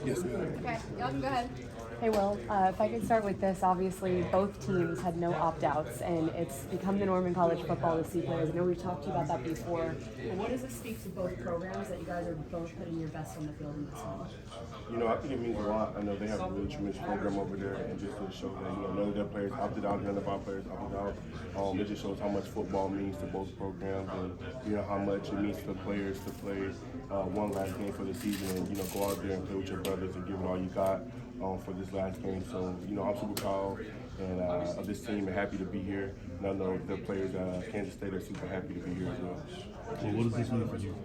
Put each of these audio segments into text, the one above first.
Yes, ma'am. Okay, y'all can go ahead. Hey, Will, if I could start with this, obviously both teams had no opt-outs, and it's become the norm in college football to see players. I know we've talked to you about that before. But what does it speak to both programs that you guys are both putting your best on the field in this one? You know, I think it means a lot. I know they have a really tremendous program over there, and just to show that, none of their players opted out, none of our players opted out. It just shows how much football means to both programs, and how much it means to the players to play one last game for the season, and go out there and play with your brothers and give it all you got for this last game. So, I'm super proud and of this team and happy to be here. And I know the players at Kansas State are super happy to be here as well. Well, what does this mean for you?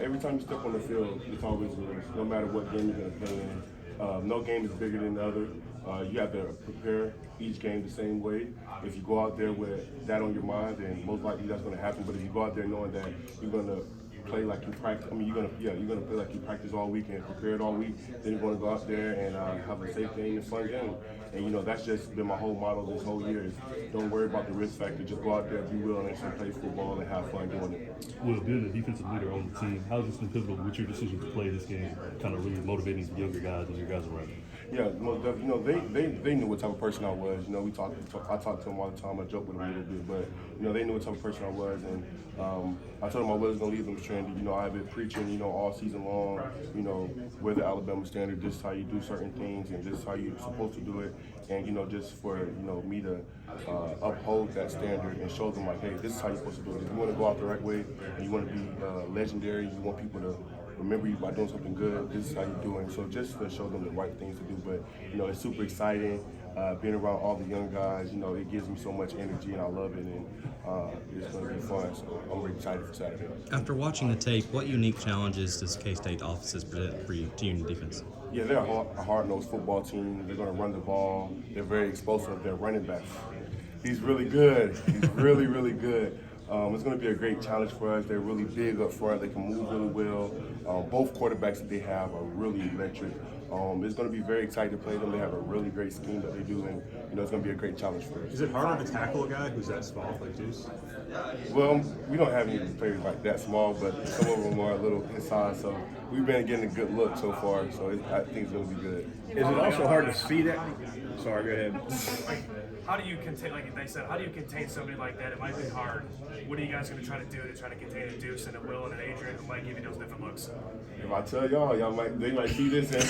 Every time you step on the field, it's always risk, no matter what game you're going to play in. No game is bigger than the other. You have to prepare each game the same way. If you go out there with that on your mind, then most likely that's going to happen. But if you go out there knowing that you're going to play like you practice, you're gonna play like you practice all week and prepared all week. Then you're gonna go out there and have a safe game and fun game. And that's just been my whole motto this whole year is don't worry about the risk factor. Just go out there, be willing, and play football and have fun doing it. Well, being a defensive leader on the team, how has this been pivotal with your decision to play this game, kind of really motivating the younger guys and your guys around you? Yeah, most definitely. They knew what type of person I was. I talked to them all the time. I joke with them a little bit, but they knew what type of person I was, and I told them I wasn't gonna leave them stranded. I've been preaching, all season long. We're the Alabama standard. This is how you do certain things, and this is how you're supposed to do it. And just for me to uphold that standard and show them like, hey, this is how you're supposed to do it. If you want to go out the right way, and you want to be legendary, you want people to remember you by doing something good, this is how you're doing. So just to show them the right things to do. But, it's super exciting. Being around all the young guys, it gives me so much energy and I love it. And it's going to be fun. So I'm really excited for Saturday. After watching the tape, what unique challenges does K-State offenses present for you, to you in defense? Yeah, they're a hard-nosed football team. They're going to run the ball. They're very explosive. They're running back. He's really good. He's really, really good. It's going to be a great challenge for us. They're really big up front. They can move really well. Both quarterbacks that they have are really electric. It's going to be very exciting to play them. They have a really great scheme that they do, and it's going to be a great challenge for us. Is it harder to tackle a guy who's that small, like Deuce? Well, we don't have any players like that small, but some of them are a little inside, so we've been getting a good look so far, so I think it's going to be good. Is it also hard to see that? Sorry, go ahead. How do you contain, like they said, how do you contain somebody like that? It might be hard. What are you guys going to try to do to try to contain a Deuce and a Will and an Adrian who might give you those different looks? If I tell y'all, they might see this and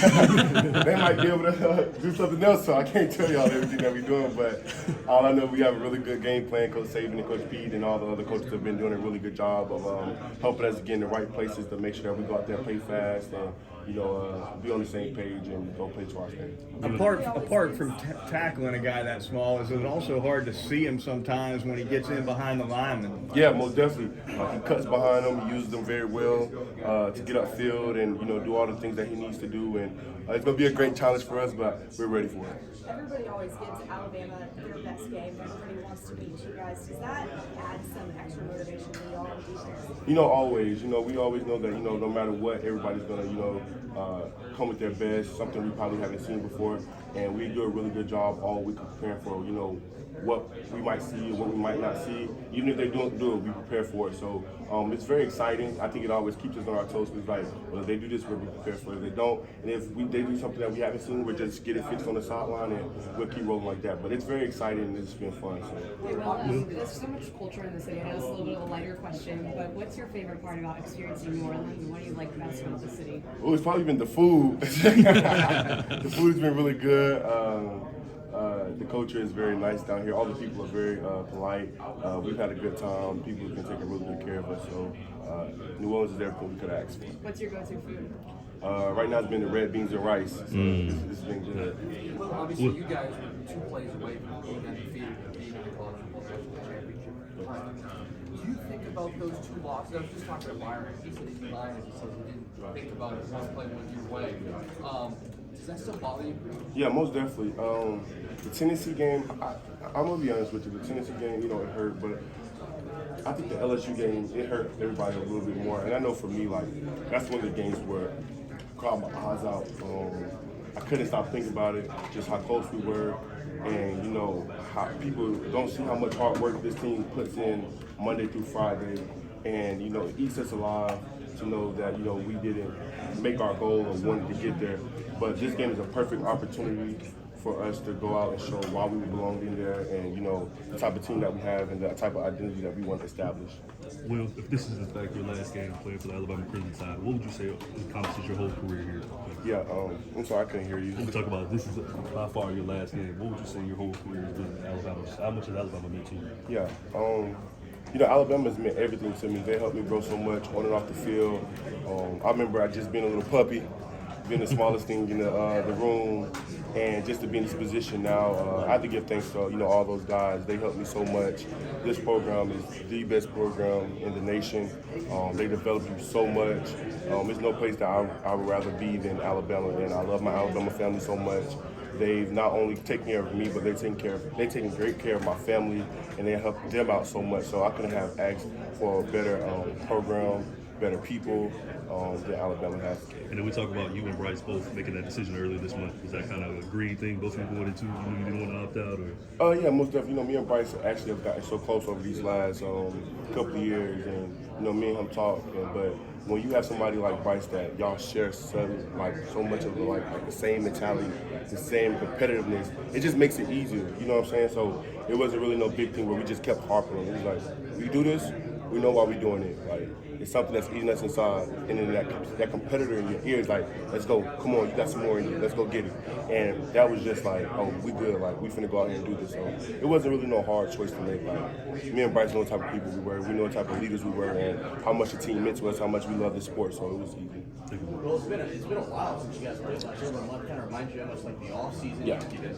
they might be able to do something else. So I can't tell y'all everything that we're doing, but all I know, we have a really good game plan. Coach Saban and Coach Pete and all the other coaches have been doing a really good job of helping us get in the right places to make sure that we go out there and play fast and be on the same page and go play to our standards. Apart from tackling a guy that small, is it also hard to see him sometimes when he gets in behind the lineman? Yeah, most definitely. He cuts behind them, he uses them very well to get upfield and do all the things that he needs to do. And it's going to be a great challenge for us, but we're ready for it. Everybody always gives Alabama their best game. Everybody wants to beat you guys. Does that add some extra motivation to y'all on defense? Always. We always know that, no matter what, everybody's going to, come with their best, something we probably haven't seen before. And we do a really good job all week preparing for, what we might see and what we might not see. Even if they don't do it, we prepare for it. So it's very exciting. I think it always keeps us on our toes. It's like, well, if they do this, we'll be prepared for it. If they don't, and if they do something that we haven't seen, we'll just get it fixed on the sideline and we'll keep rolling like that. But it's very exciting and it's been fun. So. There's so much culture in the city. I know it's a little bit of a lighter question, but what's your favorite part about experiencing New Orleans, and what do you like best about the city? Well, it's probably been the food. The food's been really good. The culture is very nice down here. All the people are very polite. We've had a good time. People can take really good care of us. So New Orleans is everything we could ask for. What's your go-to food? Right now it's been the red beans and rice. So it's been good. Well, obviously you guys were 2 plays away from being undefeated and being in the college football national championship. Do you think about those 2 losses? I was just talking to Byron. He said he's lying as he says he didn't think about it. One play went your way. Does that still bother you? Yeah, most definitely. The Tennessee game, I'm going to be honest with you. The Tennessee game, it hurt, but I think the LSU game, it hurt everybody a little bit more. And I know for me, that's one of the games where I cried my eyes out. I couldn't stop thinking about it, just how close we were. and you know how people don't see how much hard work this team puts in Monday through Friday, and you know it eats us alive to know that you know we didn't make our goal or wanted to get there, but this game is a perfect opportunity for us to go out and show why we belong in there, and you know the type of team that we have and the type of identity that we want to establish. Will, if this is in fact your last game playing for the Alabama Crimson Tide, what would you say encompasses your whole career here? Yeah, I'm sorry I couldn't hear you. When we talk about this is by far your last game, what would you say your whole career has been in Alabama? How much has Alabama meant to you? Yeah, you know, Alabama's meant everything to me. They helped me grow so much on and off the field. I remember I just being a little puppy, being the smallest thing in the room, and just to be in this position now, I have to give thanks to all those guys. They helped me so much. This program is the best program in the nation. They develop you so much. There's no place that I would rather be than Alabama, and I love my Alabama family so much. They've not only taken care of me, but they're taking great care of my family, and they help them out so much. So I couldn't have asked for a better program, better people than Alabama has. And then we talk about you and Bryce both making that decision earlier this month. Was that kind of a green thing both of you wanted to? You didn't want to opt out, or? Yeah, most definitely. You know, me and Bryce actually have gotten so close over these last couple of years, and me and him talk. But when you have somebody like Bryce that y'all share so much of the same mentality, the same competitiveness, it just makes it easier. You know what I'm saying? So it wasn't really no big thing where we just kept harping on it. It was like, we do this, we know why we're doing it. Like, it's something that's eating us inside, and then that competitor in your ear is like, let's go, come on, you got some more in you, let's go get it. And that was just like, oh, we good, like, we finna go out here and do this. So it wasn't really no hard choice to make. Like, me and Bryce know the type of people we were, we know the type of leaders we were, and how much the team meant to us, how much we love the sport, so it was easy. Well, it's been a while since you guys played last year. It kind of reminds you how much like the off season. Yeah. You've been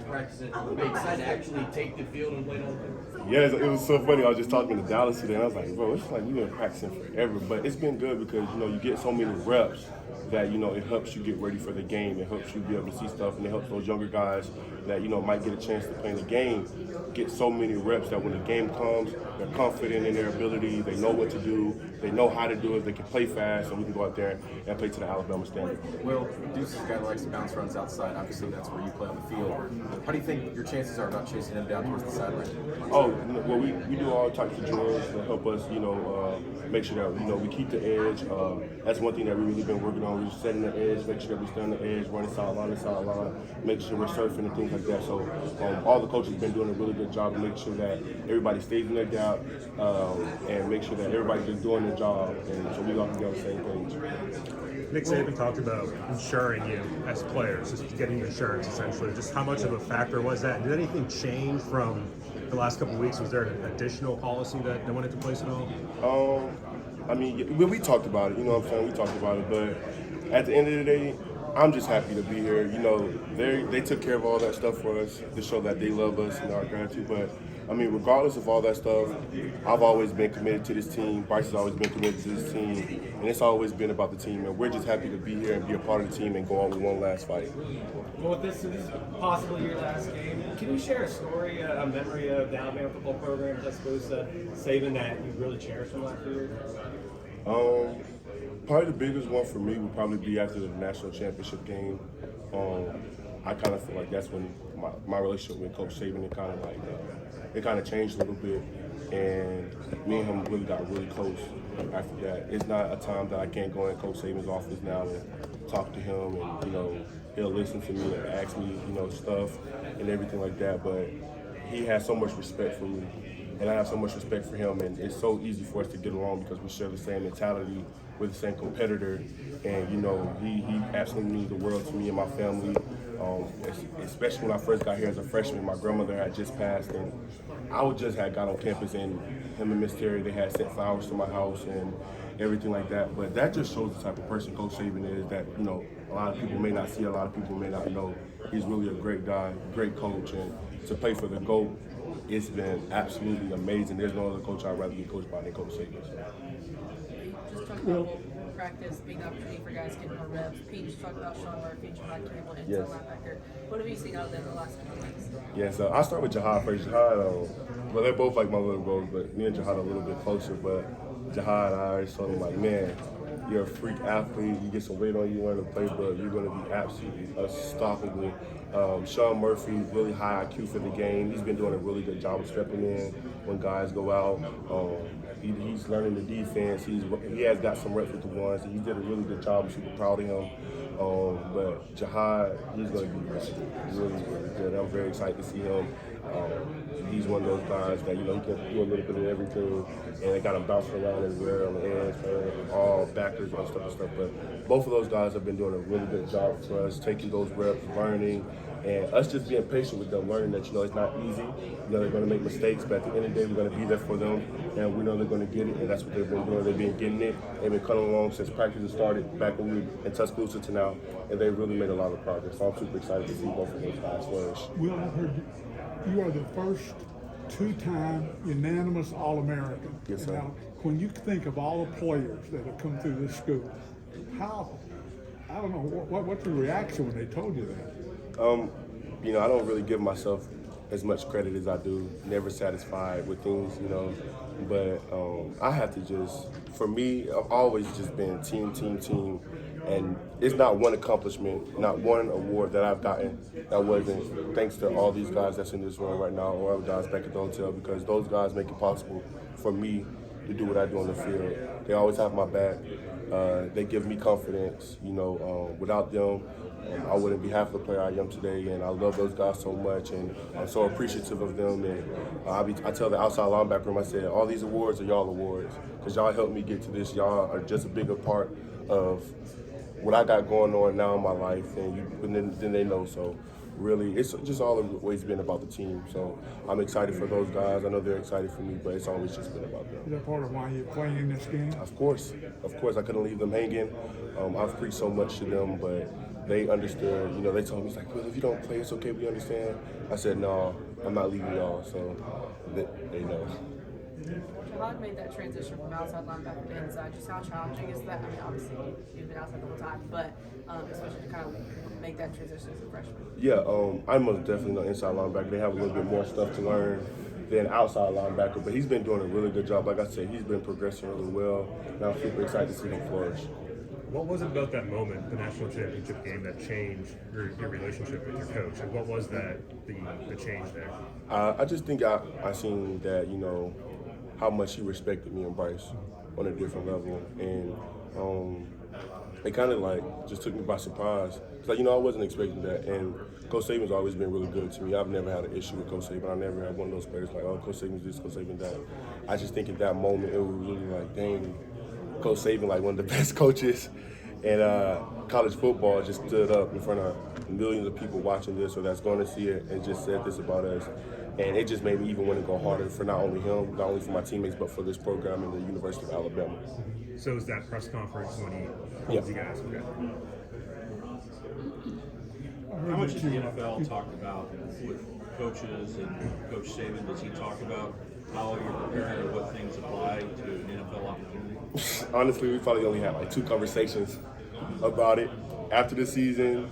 practicing. Are you excited to actually take the field and play on it? Yeah, it was so funny. I was just talking to Dallas today, and I was like, bro, it's like we've been practicing forever, but it's been good because you get so many reps that it helps you get ready for the game. It helps you be able to see stuff, and it helps those younger guys that might get a chance to play in the game get so many reps that when the game comes, they're confident in their ability. They know what to do. They know how to do it. They can play fast, and we can go out there and play to the Alabama standard. Will, Deuce is a guy that likes to bounce runs outside. Obviously, that's where you play on the field. How do you think your chances are about chasing him down towards the sideline? Oh, well, we do all types of drills to help us, make sure that, we keep the edge. That's one thing that we've really been working on. We're setting the edge, make sure that we stay on the edge, running sideline to sideline, making sure we're surfing and things like that. So all the coaches have been doing a really good job to make sure that everybody stays in their gap and make sure that everybody's just doing their job, and so we all can be on the same page. Nick Saban talked about insuring you as players, just getting insurance essentially. Just how much of a factor was that? Did anything change from the last couple of weeks? Was there an additional policy that went into place at all? We talked about it, you know what I'm saying? We talked about it, but at the end of the day, I'm just happy to be here. They took care of all that stuff for us to show that they love us and our gratitude. But regardless of all that stuff, I've always been committed to this team. Bryce has always been committed to this team, and it's always been about the team. And we're just happy to be here and be a part of the team and go on with one last fight. Well, this is possibly your last game. Can you share a story, a memory of the Alabama football program, I suppose, Saban that you really cherish from last year? Probably the biggest one for me would probably be after the national championship game. I kind of feel like that's when my relationship with Coach Saban it kind of changed a little bit, and me and him really got really close after that. It's not a time that I can't go in Coach Saban's office now and talk to him, and he'll listen to me and ask me stuff and everything like that. But he has so much respect for me, and I have so much respect for him, and it's so easy for us to get along because we share the same mentality. We're the same competitor, and he absolutely means the world to me and my family. Especially when I first got here as a freshman, my grandmother had just passed, and I had got on campus, and him and Miss Terry, they had sent flowers to my house and everything like that. But that just shows the type of person Coach Saban is. That a lot of people may not see, a lot of people may not know. He's really a great guy, great coach, and to play for the GOAT, it's been absolutely amazing. There's no other coach I'd rather be coached by than Coach Saban. Just talk about practice, big opportunity for guys getting more reps. Pete just talked about Sean Murphy and Jahad Campbell, inside linebacker. What have you seen out there in the last couple of weeks? Yeah, so I'll start with Jahad first. Jahad, well, they're both like my little bros, but me and Jahad are a little bit closer. But Jahad, I always told him, man, you're a freak athlete. You get some weight on you, learn the playbook. You're going to be absolutely unstoppable. Sean Murphy, really high IQ for the game. He's been doing a really good job of stepping in when guys go out. He's learning the defense. He has got some reps with the ones. He did a really good job. I'm super proud of him. But Jihad, he's going to be really, really good. I'm very excited to see him. He's one of those guys that, he can do a little bit of everything, and they got him bouncing around everywhere on the ends, all backers and stuff. But both of those guys have been doing a really good job for us, taking those reps, learning, and us just being patient with them, learning that, it's not easy. They're going to make mistakes, but at the end of the day, we're going to be there for them, and we know they're going to get it, and that's what they've been doing. They've been getting it. They've been coming along since practice started back when we were in Tuscaloosa to now, and they've really made a lot of progress. So I'm super excited to see both of those guys flourish. Will, I heard you are the first two-time unanimous All-American. Yes, sir. Now, when you think of all the players that have come through this school, I don't know, what's your reaction when they told you that? I don't really give myself as much credit as I do. Never satisfied with things, But I have to for me, I've always just been team. And it's not one accomplishment, not one award that I've gotten that wasn't thanks to all these guys that's in this room right now, or other guys back at the hotel, because those guys make it possible for me to do what I do on the field. They always have my back. They give me confidence. Without them, I wouldn't be half the player I am today, and I love those guys so much, and I'm so appreciative of them. And I tell the outside linebacker room, I said, all these awards are y'all awards, because y'all helped me get to this. Y'all are just a bigger part of what I got going on now in my life, and then they know. So really, it's just always been about the team. So I'm excited for those guys. I know they're excited for me, but it's always just been about them. Is that part of why you're playing in this game? Of course. I couldn't leave them hanging. I've preached so much to them, but they understood. They told me, it's like, well, if you don't play, it's okay, we understand. I said, no, I'm not leaving y'all. So they know. Jihad made that transition from outside linebacker to inside. Just how challenging is that? I mean, obviously you've been outside the whole time, but especially to kind of make that transition as a freshman. Yeah, I'm most definitely no inside linebacker. They have a little bit more stuff to learn than outside linebacker, but he's been doing a really good job. Like I said, he's been progressing really well, and I'm super excited to see him flourish. What was it about that moment, the national championship game, that changed your relationship with your coach? And what was that, the change there? I just think I seen that, how much he respected me and Bryce on a different level. And it kind of just took me by surprise. It's I wasn't expecting that. And Coach Saban's always been really good to me. I've never had an issue with Coach Saban. I never had one of those players Coach Saban's this, Coach Saban that. I just think at that moment, it was really dang, Coach Saban, one of the best coaches in college football, just stood up in front of millions of people watching this or that's going to see it and just said this about us. And it just made me even want to go harder for not only him, not only for my teammates, but for this program and the University of Alabama. So is that press conference when he told you guys? Okay. How much does the NFL talk about with coaches and Coach Saban? Does he talk about how you're preparing and what things apply to an NFL opportunity? Honestly, we probably only had 2 conversations about it. After the season,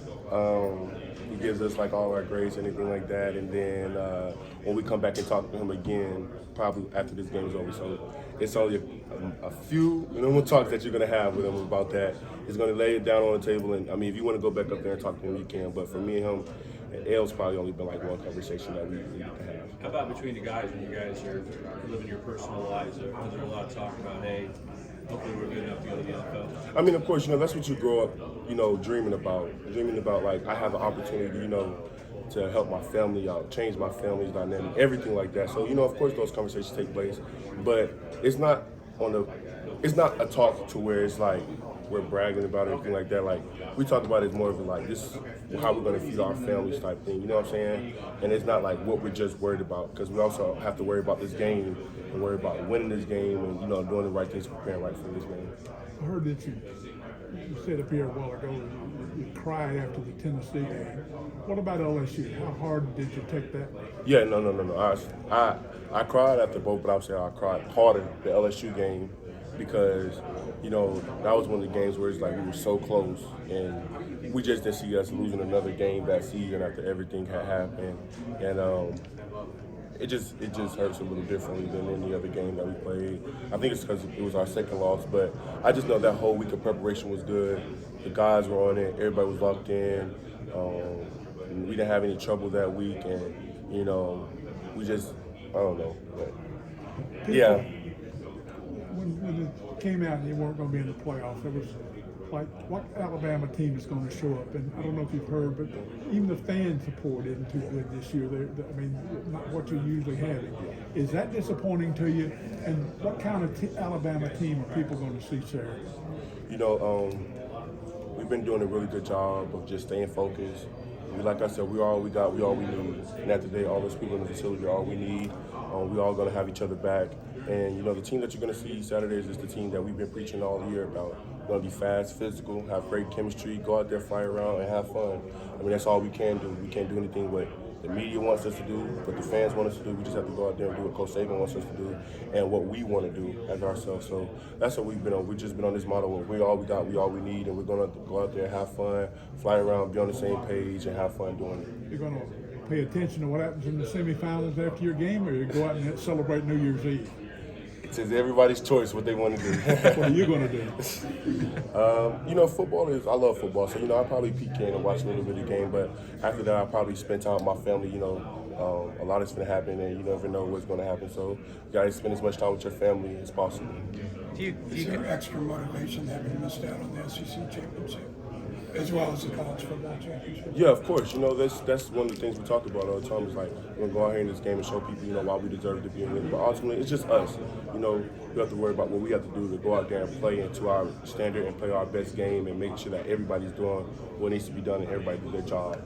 he gives us all our grades, anything like that, and then when we come back and talk to him again, probably after this game is over. So it's only a few minimal talks that you're gonna have with him about that. He's gonna lay it down on the table, and if you want to go back up there and talk to him, you can. But for me and him, L's probably only been 1 conversation that we need to have. How about between the guys when you guys are living your personal lives? Is there a lot of talk about, hey, hopefully we're good enough to go to the NFL? Of course, that's what you grow up, dreaming about. I have an opportunity, to help my family out, change my family's dynamic, everything like that. So, of course those conversations take place, but it's not a talk to where it's we're bragging about it, anything like that. We talk about it more of this is how we're going to feed our families type thing, you know what I'm saying? And it's not what we're just worried about, because we also have to worry about this game and worry about winning this game and, doing the right things, preparing right for this game. I heard that you said up here a while ago you cried after the Tennessee game. What about LSU? How hard did you take that? Yeah, no. I cried after both, but I would say I cried harder the LSU game because, that was one of the games where it's we were so close and we just didn't see us losing another game that season after everything had happened. And it just hurts a little differently than any other game that we played. I think it's because it was our second loss, but I just know that whole week of preparation was good. The guys were on it. Everybody was locked in. We didn't have any trouble that week, and we just I don't know, but yeah. When it came out and you weren't going to be in the playoffs, it was like, what Alabama team is going to show up? And I don't know if you've heard, but even the fan support isn't too good this year. I mean, not what you usually have. Is that disappointing to you? And what kind of Alabama team are people going to see Saturday? We've been doing a really good job of just staying focused. Like I said, we all we got, we all we need. And at the day, all those people in the facility are all we need. We all going to have each other back. And, the team that you're going to see Saturdays is the team that we've been preaching all year about. We're going to be fast, physical, have great chemistry, go out there, fly around, and have fun. I mean, that's all we can do. We can't do anything what the media wants us to do, what the fans want us to do. We just have to go out there and do what Coach Saban wants us to do and what we want to do as ourselves. So that's what we've been on. We've just been on this model where we all we got, we all we need, and we're going to go out there and have fun, fly around, be on the same page, and have fun doing it. You're going to pay attention to what happens in the semifinals after your game, or you go out and celebrate New Year's Eve? It's everybody's choice what they want to do. What are you going to do? Football I love football, so I probably peek in and watch a little bit of the game, but after that I probably spend time with my family. A lot is going to happen, and you never know what's going to happen, so you got to spend as much time with your family as possible. Is there extra motivation having missed out on the SEC championship, as well as the college football championship? Yeah, of course. That's one of the things we talk about all the time. Is like we're gonna go out here in this game and show people, why we deserve to be in it. But ultimately, it's just us. We have to worry about what we have to do to go out there and play into our standard and play our best game and make sure that everybody's doing what needs to be done and everybody do their job.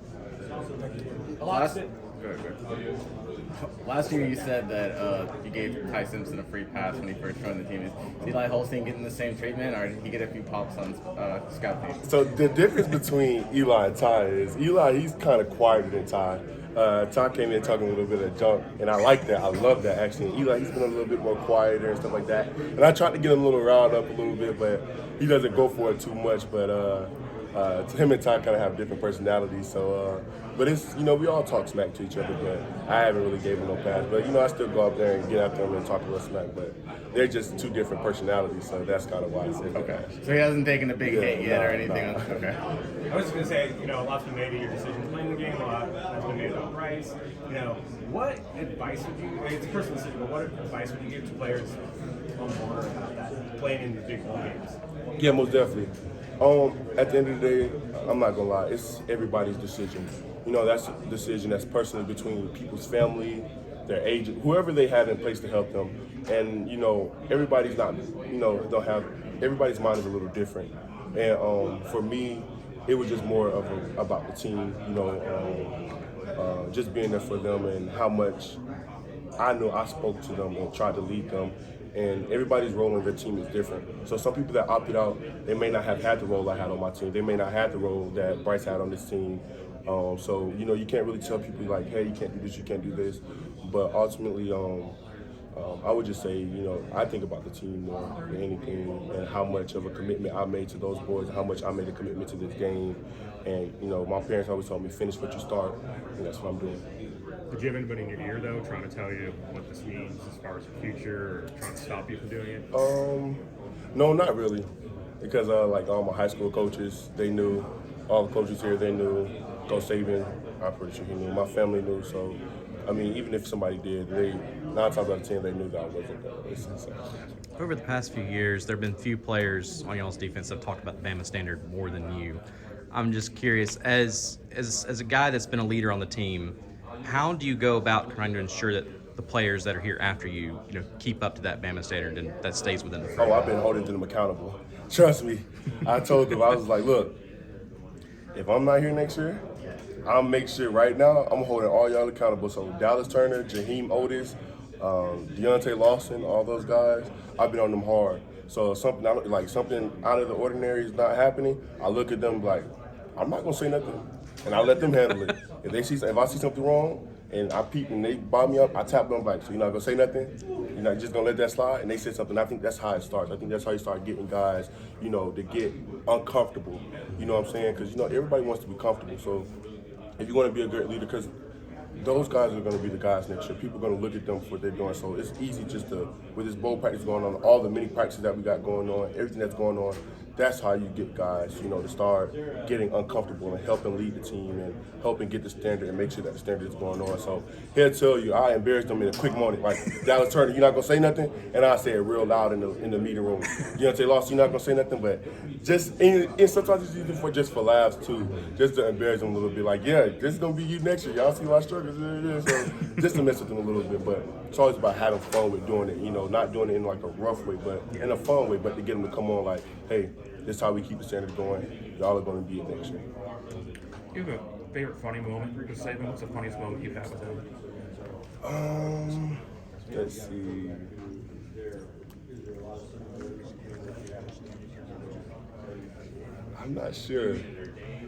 Last year you said that you gave Ty Simpson a free pass when he first joined the team. Is Eli Holstein getting the same treatment, or did he get a few pops on scout team? So the difference between Eli and Ty is he's kind of quieter than Ty. Ty came in talking a little bit of junk, and I like that. I love that, actually. And Eli, he's been a little bit more quieter and stuff like that. And I tried to get him a little riled up a little bit, but he doesn't go for it too much. But him and Ty kind of have different personalities. So, but it's, we all talk smack to each other, but I haven't really gave him no pass. But, I still go out there and get after him and talk a little smack. But they're just two different personalities, so that's kind of why I said okay. So he hasn't taken a big hit yet or anything? No. Okay. I was just going to say, a lot's been made of your decisions playing the game, a lot has been made about Bryce. What advice would you, it's a personal decision, but what advice would you give to players on board about that, playing in the big bowl games? Yeah, most definitely. At the end of the day, I'm not gonna lie, it's everybody's decision. That's a decision that's personally between people's family, their agent, whoever they have in place to help them. And everybody's not, everybody's mind is a little different. And for me, it was just more of about the team, just being there for them and how much I know I spoke to them and tried to lead them. And everybody's role in their team is different. So some people that opted out, they may not have had the role I had on my team. They may not have the role that Bryce had on this team. So, you can't really tell people like, hey, you can't do this, you can't do this. But ultimately, I would just say, I think about the team more than anything and how much of a commitment I made to those boys, how much I made a commitment to this game. And, my parents always told me, finish what you start, and that's what I'm doing. Did you have anybody in your ear, though, trying to tell you what this means as far as the future, or trying to stop you from doing it? No, not really. Because, all my high school coaches, they knew. All the coaches here, they knew. Coach Saban, I'm pretty sure he knew. My family knew. So, even if somebody did, 9 times out of 10, they knew that I wasn't going to listen. So. Over the past few years, there have been few players on y'all's defense that have talked about the Bama standard more than you. I'm just curious, as a guy that's been a leader on the team, how do you go about trying to ensure that the players that are here after you, keep up to that Bama standard and that stays within the frame? I've been holding them accountable. Trust me. I told them, I was like, look, if I'm not here next year, I'll make sure right now I'm holding all y'all accountable. So Dallas Turner, Jaheim Otis, Deontay Lawson, all those guys, I've been on them hard. So something out of the ordinary is not happening, I look at them like, I'm not gonna say nothing, and I let them handle it. If I see something wrong and I peep and they bob me up, I tap them back. So you're not gonna say nothing. You're not just gonna let that slide. And they said something. I think that's how it starts. I think that's how you start getting guys, to get uncomfortable. You know what I'm saying? Because everybody wants to be comfortable. So if you want to be a great leader, because those guys are going to be the guys next year. People are going to look at them for what they're doing. So it's easy just to, with this bowl practice going on, all the mini practices that we got going on, everything that's going on, that's how you get guys, to start getting uncomfortable and helping lead the team and helping get the standard and make sure that the standard is going on. So he'll tell you, I embarrassed them in a quick moment. Like, Dallas Turner, you're not going to say nothing? And I say it real loud in the meeting room. Lost, you're not going to say nothing? But just, and sometimes it's even for laughs too, just to embarrass them a little bit. Like, yeah, this is going to be you next year. Y'all see my struggles. So just to mess with them a little bit. But it's always about having fun with doing it, not doing it in like a rough way, but in a fun way, but to get them to come on like, hey, this is how we keep the standard going. Y'all are going to be it next year. Do you have a favorite funny moment for Saban? What's the funniest moment you've had with him? Let's see. I'm not sure.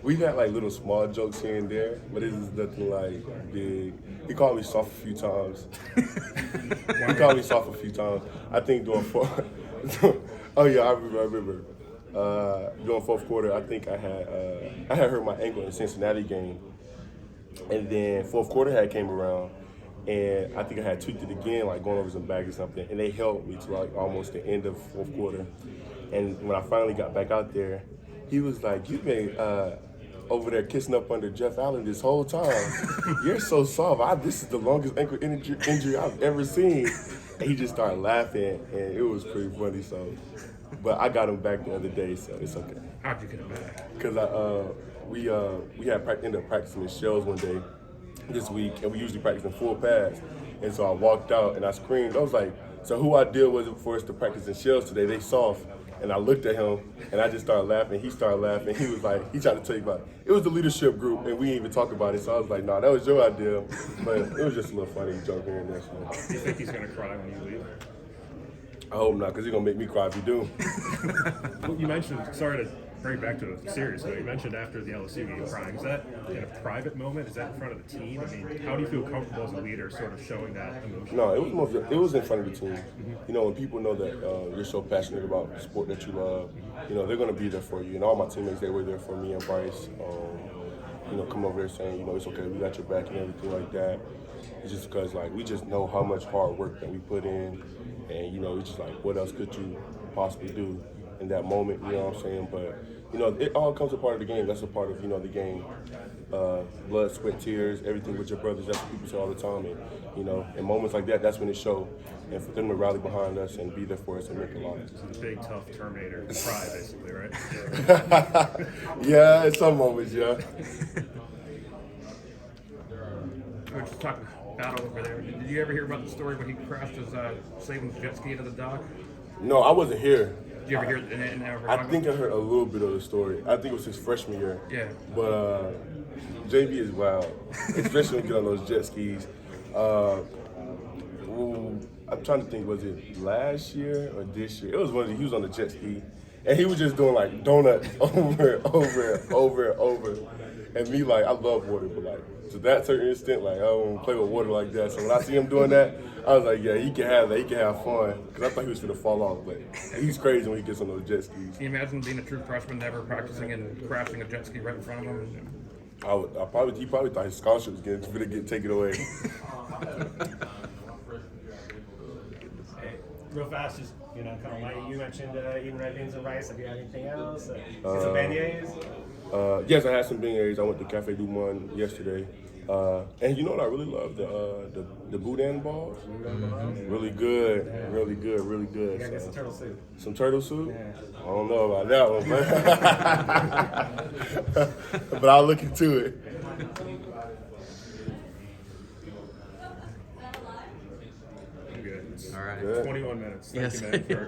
We've had like little small jokes here and there, but this is nothing like big. He called me soft a few times. I think doing oh yeah, I remember. During fourth quarter, I think I had hurt my ankle in the Cincinnati game, and then fourth quarter came around, and I think I had tweaked it again, like going over some bag or something, and they held me to like almost the end of fourth quarter. And when I finally got back out there, he was like, "You've been over there kissing up under Jeff Allen this whole time. You're so soft. This is the longest ankle injury I've ever seen." And he just started laughing, and it was pretty funny. So. But I got him back the other day, so it's okay. How'd you get him back? Because we ended up practicing in shells one day this week, and we usually practice in full pads. And so I walked out and I screamed. I was like, "So who ideal was it for us to practice in shells today? They soft." And I looked at him and I just started laughing. He started laughing. He was like, he tried to tell you about it. It was the leadership group, and we didn't even talk about it. So I was like, "No, that was your idea." But it was just a little funny joke here and there. Do you think he's gonna cry when you leave? I hope not, because he's going to make me cry if you do. Well, you mentioned, sorry to bring it back to a serious note, you mentioned after the LSU game crying. Is that in a private moment? Is that in front of the team? I mean, how do you feel comfortable as a leader sort of showing that emotion? No, it was in front of the team. When people know that you're so passionate about the sport that you love, they're going to be there for you. And all my teammates, they were there for me and Bryce. Come over there saying, it's okay, we got your back and everything like that. It's just because, we just know how much hard work that we put in. And, it's just like, what else could you possibly do in that moment, you know what I'm saying? But, it all comes a part of the game. That's a part of, the game. Blood, sweat, tears, everything with your brothers. That's what people say all the time. And, in moments like that, that's when it shows. And for them to rally behind us and be there for us and make a lot. It's a big, tough Terminator cry, basically, right? Yeah, in some moments, yeah. We were just talking battle over there. Did you ever hear about the story when he crashed his Saban's jet ski into the dock? No, I wasn't here. Did you ever hear it? I think I heard a little bit of the story. I think it was his freshman year. Yeah. But JB is wild, especially when you get on those jet skis. I'm trying to think, was it last year or this year? It was he was on the jet ski, and he was just doing like donuts over. And me, I love water, but to that certain extent, I don't play with water like that. So when I see him doing that, I was like, yeah, he can have that. He can have fun. Because I thought he was going to fall off, but he's crazy when he gets on those jet skis. Can you imagine being a true freshman, never practicing and crashing a jet ski right in front of him? He probably thought his scholarship was going to get taken away. Hey, real fast, just kind of light. You mentioned eating red beans and rice. Have you had anything else? Some beignets? Yes, I had some beignets. I went to Cafe Du Monde yesterday. And you know what I really love? The boudin balls. Mm-hmm. Really good. Really good. Really good. You gotta get some turtle soup. Some turtle soup? Yeah. I don't know about that one, but I'll look into it. Good. All right. Good. 21 minutes. Yes. Thank you, man, for